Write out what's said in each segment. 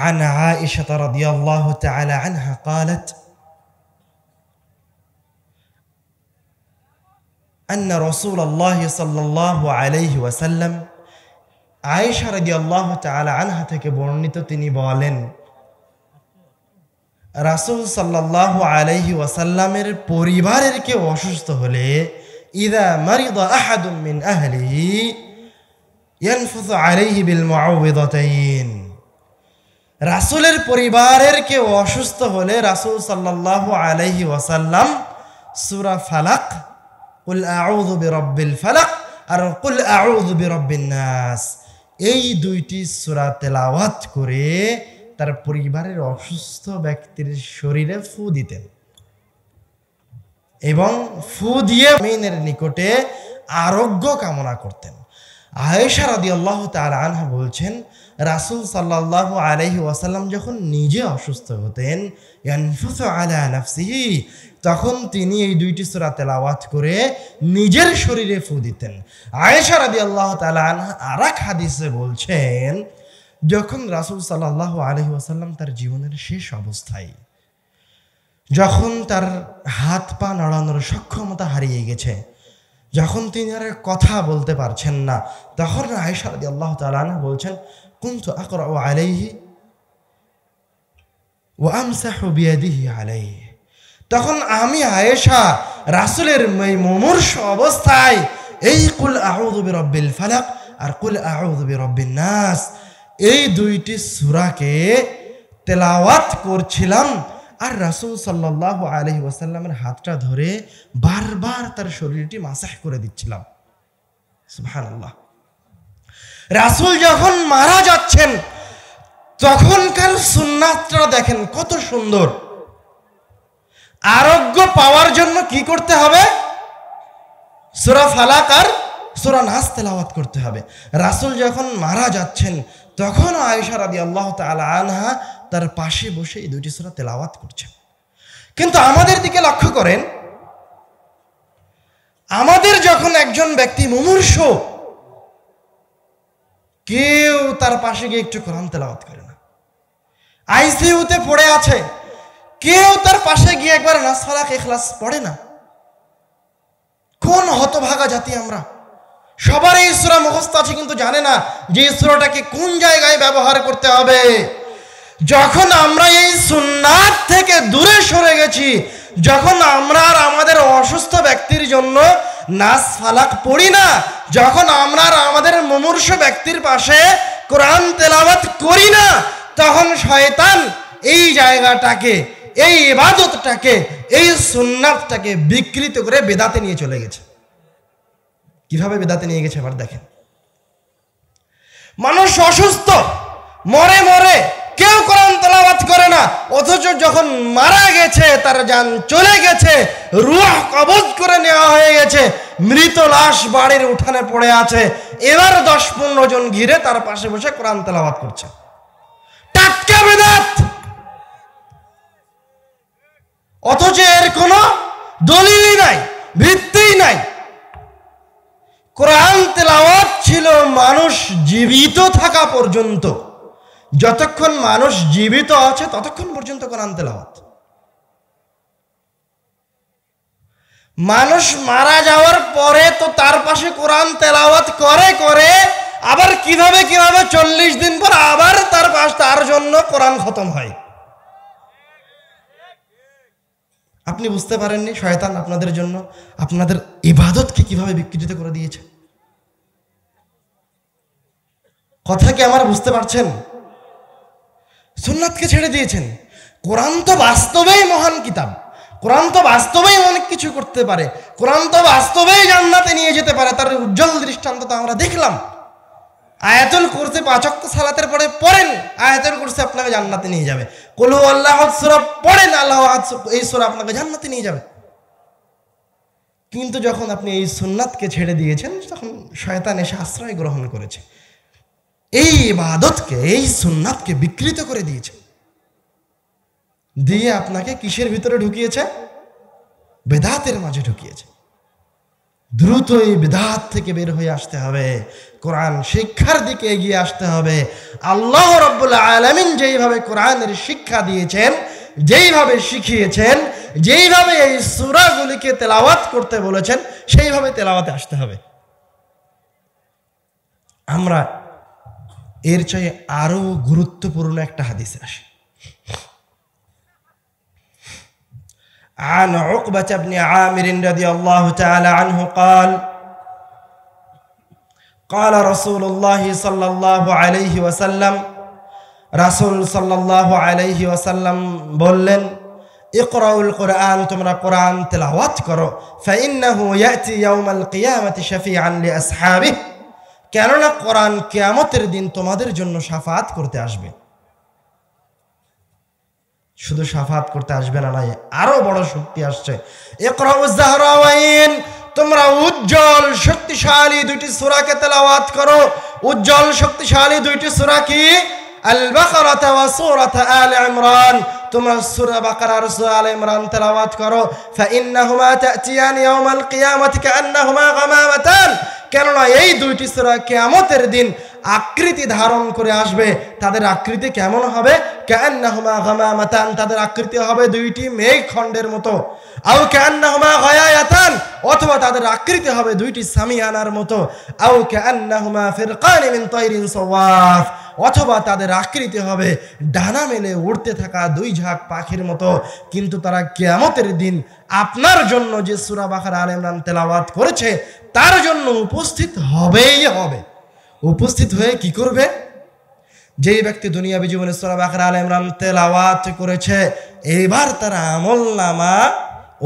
عن عائشة رضي الله تعالى عنها قالت أن رسول الله صلى الله عليه وسلم عائشة رضي الله تعالى عنها থেকে বর্ণিত তিনি বলেন রাসূল সাল্লাল্লাহু আলাইহি ওয়াসাল্লামের পরিবারের কেউ অসুস্থ হলে ইযা মারিদা আহাদুম মিন আহলিহি ইয়ানফুযু আলাইহি বিল মুআউযিদাতাইন রাসূলের পরিবারের কেউ অসুস্থ হলে রাসূল সাল্লাল্লাহু আলাইহি ওয়াসাল্লাম সূরা ফালাক কুল আউযু বিরাব্বিল ফালাক আর কুল আউযু বিরাব্বিন নাস এই দুইটি সূরা তেলাওয়াত করে তার পরিবারের অসুস্থ ব্যক্তির শরীরে ফু দিতেন এবং ফু দিয়ে আমিনের নিকটে আরোগ্য কামনা করতেন। আয়েশা রাদিয়াল্লাহু তাআলা আনহা বলছেন রাসূল সাল্লাল্লাহু আলাইহি ওয়াসাল্লাম যখন নিজে অসুস্থ হতেন ইয়ানফুসু আলা নাফসিহি তখন তিনি এই দুইটি সূরা তেলাওয়াত করে নিজের শরীরে ফু দিতেন। আয়েশা রাদিয়াল্লাহু তাআলা আনহা আরেক হাদিসে বলছেন যখন রাসূল সাল্লাল্লাহু আলাইহি ওয়াসাল্লাম তার জীবনের শেষ অবস্থায় যখন তার হাত পা নাড়ানোর সক্ষমতা হারিয়ে গেছে, যখন তিনি আর কথা বলতে পারছেন না, তখন আয়েশা রাদিয়াল্লাহু তাআলা আনহা বলছেন কুনতু আকরাউ আলাইহি ওয়া আমসাহু বিয়াদিহি আলাইহি তখন আমি আয়েশা রাসূলের মুমূর্ষ অবস্থায় এই কুল আউযু বিরাব্বিল ফালাক আর কুল আউযু বিরাব্বিন নাস এই দুইটি সূরাকে তেলাওয়াত করছিলাম আর রাসূল সাল্লাল্লাহু আলাইহি ওয়াসাল্লামের হাতটা ধরে বারবার তার শরীরটি মাসাহ করে দিচ্ছিলাম। সুবহানাল্লাহ। রাসূল যখন মারা যাচ্ছেন তখনকার সুন্নাতটা দেখেন কত সুন্দর। আরোগ্য পাওয়ার জন্য কি করতে হবে? সূরা ফালাক আর সূরা নাস তেলাওয়াত করতে হবে। রাসূল যখন মারা যাচ্ছেন তখন আয়েশা রাদিয়াল্লাহু তাআলা আনহা তার পাশে বসে এই দুইটি সূরা তেলাওয়াত করছেন। কিন্তু আমাদের দিকে লক্ষ্য করেন, আমাদের যখন একজন ব্যক্তি মুমূর্ষ কেউ তার পাশে গিয়ে একটু কোরআন তেলাওয়াত করে না। আইসিইউতে পড়ে আছে কেউ তার পাশে গিয়ে একবার নাস ফালাক ইখলাস পড়ে না। কোন হতভাগা জাতি আমরা! সবার এই সূরা মুখস্থ আছে কিন্তু জানে না যে এই সূরাটাকে কোন জায়গায় ব্যবহার করতে হবে। যখন আমরা এই সুন্নাত থেকে দূরে সরে গেছি, যখন আমরা আর আমাদের অসুস্থ ব্যক্তির জন্য নাস ফালাক পড়ি না, যখন আমরা আর আমাদের মুমূর্ষ ব্যক্তির পাশে কোরআন তেলাওয়াত করি না, তখন শয়তান এই জায়গাটাকে, এই ইবাদতটাকে, এই সুন্নাতটাকে বিকৃত করে বেদাতে নিয়ে চলে গেছে। কিভাবে বেদাতে নিয়ে গেছে আবার দেখেন। মানুষ অসুস্থ, মরে মরে, কেউ কোরআন তেলাওয়াত করে না, অথচ যখন মারা গেছে, তার জান চলে গেছে, রূহ কবজ করে নেওয়া হয়ে গেছে, মৃত লাশ বাড়ির উঠানে পড়ে আছে, এবার 10-15 জন ঘিরে তার পাশে বসে কোরআন তেলাওয়াত করছে। টাটকা বেদাত, অথচ এর কোনো দলিলই নাই, ভিত্তিই নাই। কোরআন তেলাওয়াত ছিল মানুষ জীবিত থাকা পর্যন্ত। যতক্ষণ মানুষ জীবিত আছে ততক্ষণ পর্যন্ত কোরআন তেলাওয়াত। মানুষ মারা যাওয়ার পরে তো তার পাশে কোরআন তেলাওয়াত করে করে আবার কিভাবে 40 দিন পর আবার তার জন্য কোরআন খতম হয়। আপনি বুঝতে পারেননি শয়তান আপনাদের জন্য আপনাদের ইবাদতকে কিভাবে বিকৃত করে দিয়েছে। কথা কি আমার বুঝতে পারছেন? সুন্নাতকে ছেড়ে দিয়েছেন। কোরআন তো বাস্তবেই মহান কিতাব, কোরআন তো বাস্তবেই অনেক কিছু করতে পারে, কোরআন তো বাস্তবেই জান্নাতে নিয়ে যেতে পারে। তার উজ্জ্বল দৃষ্টান্ত তো আমরা দেখলাম। আয়াতুল কুরসি 5 ওয়াক্ত সালাতের পরে পড়েন, আয়াতুল কুরসি আপনাকে জান্নাতে নিয়ে যাবে। কুল হুয়াল্লাহু আহাদ সূরা পড়েন, আল্লাহু আহাদ, এই সূরা আপনাকে জান্নাতে নিয়ে যাবে। কিন্তু যখন আপনি এই সুন্নাতকে ছেড়ে দিয়েছেন তখন শয়তান এসে আশ্রয় গ্রহণ করেছে, এই ইবাদতকে, এই সুন্নাতকে বিকৃত করে দিয়েছে, দিয়ে আপনাকে কিসের ভিতরে ঢুকিয়েছে? বেদাতের মাঝে ঢুকিয়েছে। দ্রুত এই বিদআত থেকে বের হয়ে আসতে হবে, কোরআন শিক্ষার দিকে এগিয়ে আসতে হবে। আল্লাহ রাব্বুল আলামিন যেইভাবে কোরআনের শিক্ষা দিয়েছেন, যেইভাবে শিখিয়েছেন, যেইভাবে এই সূরাগুলিকে তেলাওয়াত করতে বলেছেন, সেইভাবে তেলাওয়াতে আসতে হবে। আমরা এর চেয়ে আরো গুরুত্বপূর্ণ একটা হাদিসে আসি। عن عقبة بن عامر رضي الله تعالى عنه قال قال رسول الله صلى الله عليه وسلم রাসূল সাল্লাল্লাহু আলাইহি ওয়াসাল্লাম বললেন, ইকরাউল কুরআন, তোমরা কোরআন তেলাওয়াত করো, ফাইন্নাহু ইয়াতি ইয়াউমাল কিয়ামাতি শাফিআন লিআসহাবিহি, কেননা কোরআন কিয়ামতের দিন তোমাদের জন্য শাফাআত করতে আসবে। শুধু শাফাআত করতে আসবে না, নয়, আরো বড় শক্তি আসছে। ইকরাউজ যাহরাওয়াইন, তোমরা উজ্জ্বল শক্তিশালী দুইটি সূরাকে তেলাওয়াত করো। উজ্জ্বল শক্তিশালী দুইটি সূরা কি? আল বাকারা ওয়া সূরাত আল ইমরান। তোমরা সূরা বাকারা আর সূরা আল ইমরান তেলাওয়াত করো। ফাইন্নাহুমা তাতিয়ান ইয়াউমাল কিয়ামাতি কাআন্নাহুমা গামামাতান, কেননা এই দুইটি সূরা কিয়ামতের দিন আকৃতি ধারণ করে আসবে। তাদের আকৃতি কেমন হবে? কাআন্নাহুমা গামামাতান, তাদের আকৃতি হবে দুইটি মেঘখণ্ডের মতো। আও কাআন্নাহুমা গায়ায়াতান, অথবা তাদের আকৃতি হবে দুইটি সামিয়ানার মতো। আও কাআন্নাহুমা ফিরকান মিন তায়রিন সাওয়াফ, অথবা তাদের আকৃতি হবে ডানা মেলে উড়তে থাকা দুই ঝাঁক পাখির মতো। কিন্তু তারা কিয়ামতের দিন আপনার জন্য যে সূরা বাকারা আল ইমরান তেলাওয়াত করেছে তার জন্য উপস্থিত হবেই হবে। উপস্থিত হয়ে কি করবে? যেই ব্যক্তি দুনিয়াবী জীবনে সূরা বাকারা আল ইমরান তেলাওয়াত করেছে, এবার তার আমলনামা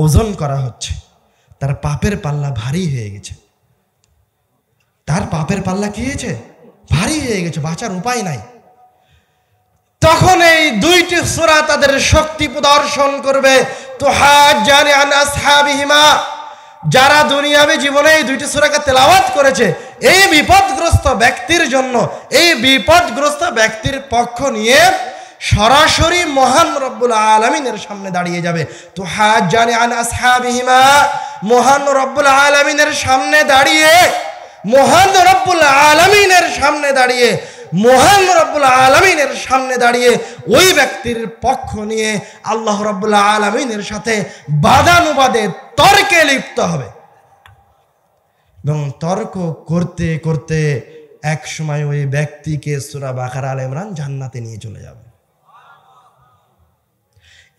ওজন করা হচ্ছে, তার পাপের পাল্লা ভারী হয়ে গেছে। তার পাপের পাল্লা কি হয়েছে? ভারী হয়ে গেছে, বাঁচার উপায় নাই। তখন এই দুইটি সূরা তাদের শক্তি প্রদর্শন করবে। তুহাজ্জানি আন আসহাবিহিমা, যারা দুনিয়াবী জীবনে এই দুইটি সূরাকে তেলাওয়াত করেছে, এই বিপদগ্রস্ত ব্যক্তির জন্য, এই বিপদগ্রস্ত ব্যক্তির পক্ষ নিয়ে সরাসরি মহান রব্বুল আলামিনের সামনে দাঁড়িয়ে যাবে। তুহাজ্জানি আন আসহাবিহিমা, মহান রব্বুল আলামিনের সামনে দাঁড়িয়ে, মহান রব্বুল আলামিনের সামনে দাঁড়িয়ে, মহান রব্বুল আলামিনের সামনে দাঁড়িয়ে ওই ব্যক্তির পক্ষ নিয়ে আল্লাহ রব্বুল আলামিনের সাথে বাদানুবাদে তর্কে লিপ্ত হবে। এবং তর্ক করতে করতে এক সময় ওই ব্যক্তিকে সূরা বাকারা আল ইমরান জান্নাতে নিয়ে চলে যাবে।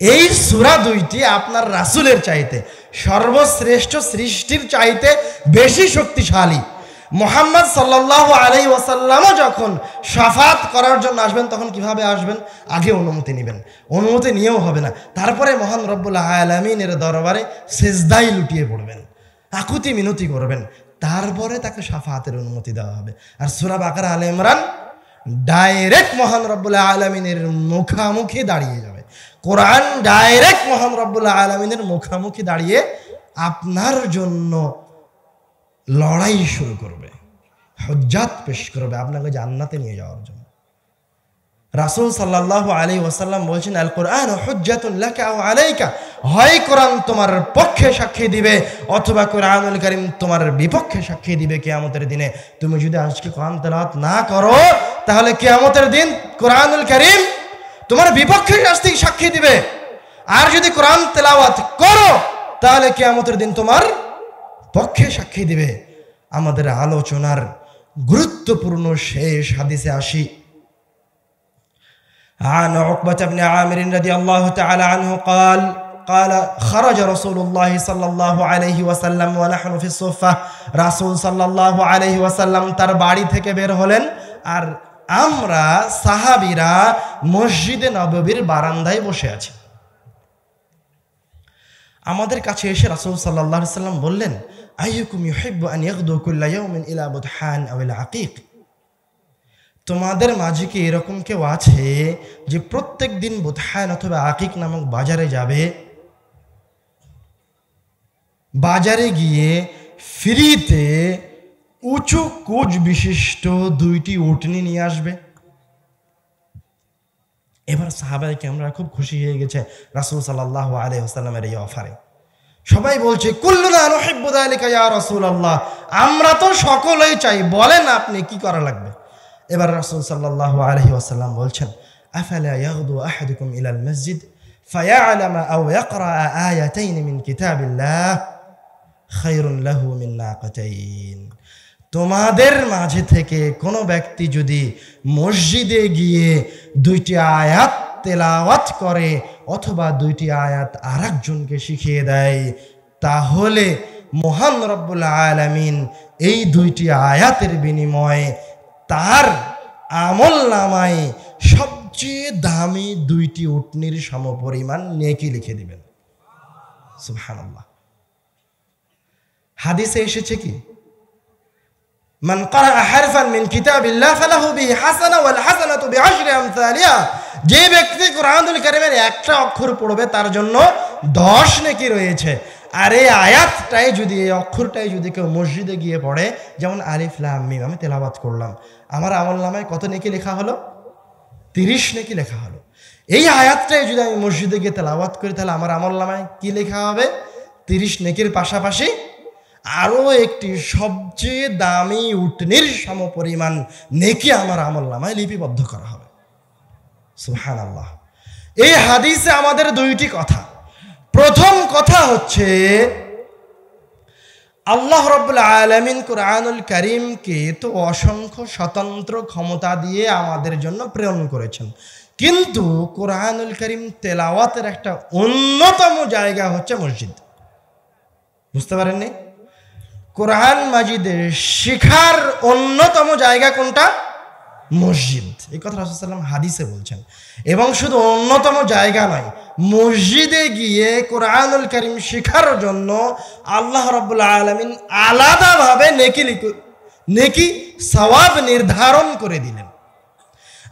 এই সূরা দুইটি আপনার রাসূলের চাইতে, সর্বশ্রেষ্ঠ সৃষ্টির চাইতে বেশি শক্তিশালী। মুহাম্মদ সাল্লাল্লাহু আলাইহি ওয়াসাল্লামও যখন শাফাত করার জন্য আসবেন, তখন কিভাবে আসবেন? আগে অনুমতি নেবেন, অনুমতি নিয়েও হবে না, তারপরে মহান রব্বুল আলামিনের দরবারে সিজদায় লুটিয়ে পড়বেন, আকুতি মিনতি করবেন, তারপরে তাকে শাফাতের অনুমতি দেওয়া হবে। আর সূরা বাকারা আল ইমরান ডাইরেক্ট মহান রব্বুল আলামিনের মুখামুখি দাঁড়িয়ে যাবে। কোরআন ডাইরেক্ট মহান রব্বুল আলামিনের মুখামুখি দাঁড়িয়ে আপনার জন্য লড়াই শুরু করবে, হুজ্জাত পেশ করবে আপনাকে জান্নাতে নিয়ে যাওয়ার জন্য। রাসূল সাল্লাল্লাহু আলাইহি ওয়াসাল্লাম বলছেন, আল কুরআন হুজ্জাতুন লাকা ওয়া আলাইকা, হয় কোরআন তোমার পক্ষে সাক্ষী দিবে, অথবা কোরআনুল কারীম তোমার বিপক্ষে সাক্ষী দিবে কিয়ামতের দিনে। তুমি যদি আজকে কোরআন তেলাওয়াত না করো, তাহলে কিয়ামতের দিন কোরআনুল কারীম তোমার বিপক্ষে সাক্ষী দিবে। আর যদি কোরআন তেলাওয়াত করো, তাহলে কিয়ামতের দিন তোমার পক্ষে সাক্ষী দিবে। আমাদের আলোচনার গুরুত্বপূর্ণ শেষ হাদিসে আসি। عن عقبة بن عامر رضي الله تعالى عنه قال خرج رسول الله صلى الله عليه وسلم ونحن في الصفة, রাসূল সাল্লাল্লাহু আলাইহি ওয়াসাল্লাম তার বাড়ি থেকে বের হলেন, আর আমরা সাহাবীরা মসজিদে নববীর বারান্দায় বসে আছি। আমাদের কাছে এসে রাসূল সাল্লাল্লাহু আলাইহি ওয়াসাল্লাম বললেন, আইয়ুকুম ইউহিব্বু আন ইয়াগদু কুল্লা ইয়াউমিন ইলা বুদহান আও ইলা আকিক, তোমাদের মাঝে কি এরকম কেউ আছে যে প্রত্যেক দিন বুদহান অথবা আকিক নামক বাজারে যাবে, বাজারে গিয়ে ফ্রিতে উঁচু কোচ বিশিষ্ট দুইটি উটনি নিয়ে আসবে? এবার সাহাবায়ে কেরামরা খুব খুশি হয়ে গেছে রাসূল সাল্লাল্লাহু আলাইহি ওয়াসাল্লামের এই অফারে। সবাই বলছে কুল্লুনা নুহিব্বু যালিকা ইয়া রাসূলুল্লাহ, আমরা তো সকলেই চাই, বলেন আপনি কি করা লাগবে। এবার রাসূল সাল্লাল্লাহু আলাইহি ওয়াসাল্লাম বলছেন আফালা ইয়াগদু আহাদুকুম ইলাল মসজিদ ফায়ালামা আও ইয়াকরা আয়াতাইন মিন কিতাবিল্লাহ খায়রুন লাহু মিন নাকাতাইন। তোমাদের মাঝে থেকে কোনো ব্যক্তি যদি মসজিদে গিয়ে 2টি আয়াত তেলাওয়াত করে অথবা 2টি আয়াত আরেকজনকে শিখিয়ে দেয়, তাহলে মহান রব্বুল আলামিন এই 2টি আয়াতের বিনিময়ে তার আমলনামায় সবচেয়ে দামি 2টি উটনির সমপরিমাণ নেকি লিখে দিবেন। সুবহানাল্লাহ। হাদিসে এসেছে কি মান ক্বারা হারফান মিন কিতাবিল্লাহ ফালাহু বিহি হাসানা ওয়াল হাসানাতু বিআশরি আমসালিহা, যে ব্যক্তি কোরআনুল কারীমের একটা অক্ষর পড়বে তার জন্য 10 নেকি রয়েছে। আর এই আয়াতটাই যদি, এই অক্ষরটাই যদি কেউ মসজিদে গিয়ে পড়ে, যেমন আলিফ লাম মিম আমি তেলাওয়াত করলাম, আমার আমলনামায় কত নেকি লেখা হলো? 30 নেকি লেখা হলো। এই আয়াতটাই যদি আমি মসজিদে গিয়ে তেলাওয়াত করি তাহলে আমার আমলনামায় কি লেখা হবে? 30 নেকির পাশাপাশি আরো একটি সবচেয়ে দামি উটনির সমপরিমাণ নেকি আমার আমলনামায় লিপিবদ্ধ করা হবে। সুবহানাল্লাহ। এই হাদিসে আমাদের 2টি কথা। প্রথম কথা হচ্ছে আল্লাহ রাব্বুল আলামিন কোরআনুল কারীমকে তো অসংখ্য স্বতন্ত্র ক্ষমতা দিয়ে আমাদের জন্য প্রেরণ করেছেন, কিন্তু কোরআনুল কারীম তেলাওয়াতের একটা অন্যতম জায়গা হচ্ছে মসজিদ। বুঝতে পারেননি? কোরআন মাজিদের শিখার অন্যতম জায়গা কোনটা? মসজিদ। এই কথা রাসূল সাল্লাল্লাহু আলাইহি ওয়াসাল্লাম হাদিসে বলছেন। এবং শুধু অন্যতম জায়গা নয়, মসজিদে গিয়ে কোরআনুল কারীম শিখার জন্য আল্লাহ রাব্বুল আলামিন আলাদাভাবে নেকি সওয়াব নির্ধারণ করে দিলেন।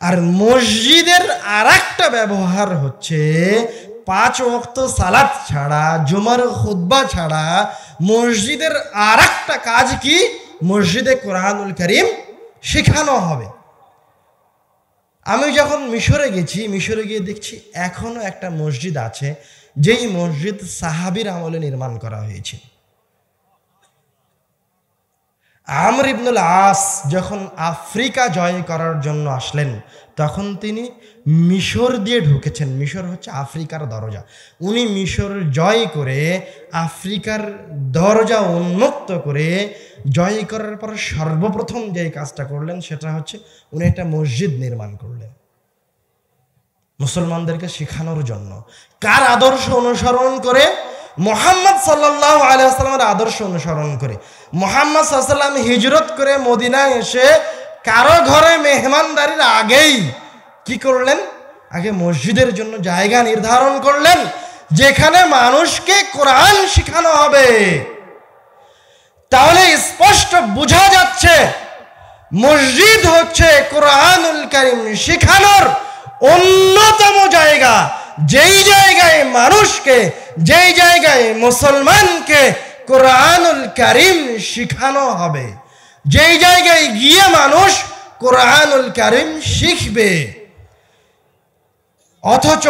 আর মসজিদের আরেকটা ব্যবহার হচ্ছে 5 ওয়াক্ত সালাত ছাড়া, জুমার খুতবা ছাড়া মসজিদের আরেকটা কাজ কি? মসজিদে কোরআনুল কারীম শেখানো হবে। আমি যখন মিশরে গেছি, মিশরে গিয়ে দেখছি এখনো একটা মসজিদ আছে, যেই মসজিদ সাহাবীর আমলে নির্মাণ করা হয়েছে। আমর ইবনুল আস যখন আফ্রিকা জয় করার জন্য আসলেন, তখন তিনি মিশর দিয়ে ঢুকেছেন। মিশর হচ্ছে আফ্রিকার দরজা। উনি মিশর জয় করে আফ্রিকার দরজা উন্মুক্ত করে জয় করার পর সর্বপ্রথম যে কাজটা করলেন সেটা হচ্ছে উনি একটা মসজিদ নির্মাণ করলেন মুসলমানদেরকে শেখানোর জন্য। কার আদর্শ অনুসরণ করে? মুহাম্মদ সাল্লাল্লাহু আলাইহি ওয়াসাল্লামের আদর্শ অনুসরণ করে। মুহাম্মদ সাল্লাল্লাহু আলাইহি ওয়াসাল্লাম হিজরত করে মদিনায় এসে কারো ঘরে মেহমানদারির আগেই কি করলেন? আগে মসজিদের জন্য জায়গা নির্ধারণ করলেন, যেখানে মানুষকে কোরআন শেখানো হবে। তাহলে স্পষ্ট বোঝা যাচ্ছে মসজিদ হচ্ছে কোরআনুল কারীম শেখানোর অন্যতম জায়গা। যেই জায়গায় মানুষকে, যেই জায়গায় মুসলমানকে কোরআনুল কারীম শেখানো হবে, যেই জায়গায় গিয়ে মানুষ কোরআনুল কারীম শিখবে। অথচ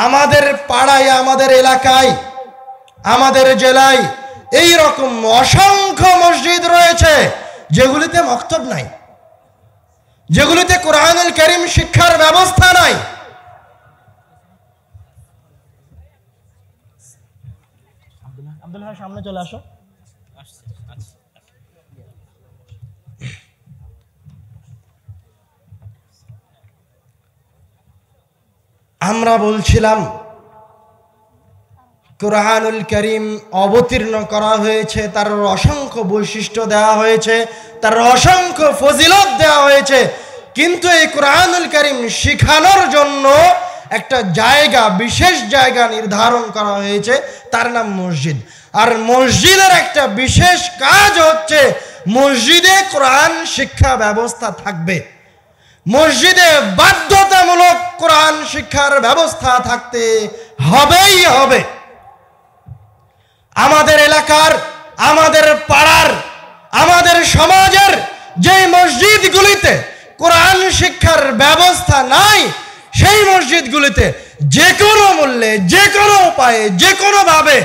আমাদের পাড়ায়, আমাদের এলাকায়, আমাদের জেলায় এই রকম অসংখ্য মসজিদ রয়েছে যেগুলিতে মক্তব নাই, যেগুলিতে কোরআনুল কারীম শিক্ষার ব্যবস্থা নাই। আব্দুল ভাই সামনে চলে আসো। আমরা বলছিলাম কোরআনুল কারীম অবতীর্ণ করা হয়েছে, তার অসংখ্য বৈশিষ্ট্য দেওয়া হয়েছে, তার অসংখ্য ফজিলত দেওয়া হয়েছে, কিন্তু এই কোরআনুল কারীম শেখানোর জন্য একটা জায়গা, বিশেষ জায়গা নির্ধারণ করা হয়েছে, তার নাম মসজিদ। আর মসজিদের একটা বিশেষ কাজ হচ্ছে মসজিদে কোরআন শিক্ষা ব্যবস্থা থাকবে। মসজিদে বাধ্যতামূলক কোরআন শিক্ষার ব্যবস্থা থাকতে হবেই হবে। আমাদের এলাকার, আমাদের পাড়ার, আমাদের সমাজের যে মসজিদগুলিতে কোরআন শিক্ষার ব্যবস্থা নাই, সেই মসজিদগুলিতে যে কোনো মূল্যে, যে কোনো উপায়ে, যে কোনোভাবে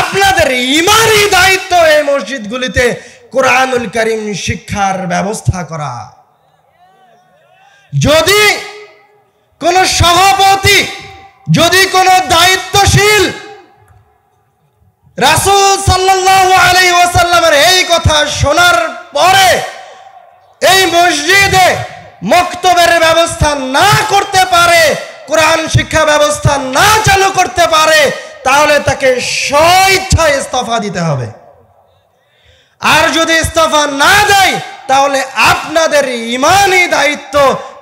আপনাদের ইমানি দায়িত্ব এই মসজিদগুলিতে কোরআনুল কারীম শিক্ষার ব্যবস্থা করা। যদি কোন সভাপতি, যদি কোন দায়িত্বশীল রাসূল সাল্লাল্লাহু আলাইহি ওয়াসাল্লামের এই কথা শোনার পরে এই মসজিদে মক্তবের ব্যবস্থা না করতে পারে, কোরআন শিক্ষা ব্যবস্থা না চালু করতে পারে, তাহলে তাকে স্বেচ্ছায় ইস্তফা দিতে হবে। আর যদি ইস্তফা না দেয় তাহলে আপনাদের ইমানি দায়িত্ব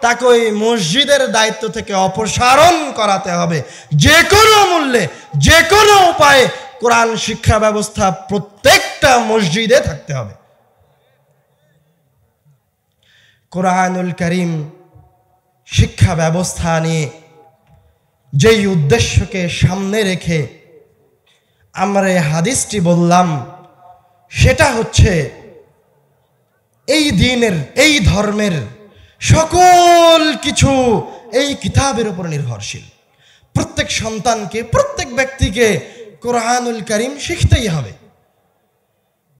তাকে ওই মসজিদের দায়িত্ব থেকে অপসারণ করাতে হবে। যে কোনো মূল্যে, যে কোনো উপায়ে কোরআন শিক্ষা ব্যবস্থা প্রত্যেকটা মসজিদে থাকতে হবে। কোরআনুল কারীম শিক্ষা ব্যবস্থা নিয়ে যেই উদ্দেশ্যকে সামনে রেখে আমরা এই হাদিসটি বললাম, সেটা হচ্ছে এই দ্বীনের, এই ধর্মের সকল কিছু এই কিতাবের উপর নির্ভরশীল। প্রত্যেক সন্তানকে, প্রত্যেক ব্যক্তিকে কোরআনুল কারীম শিখতেই হবে।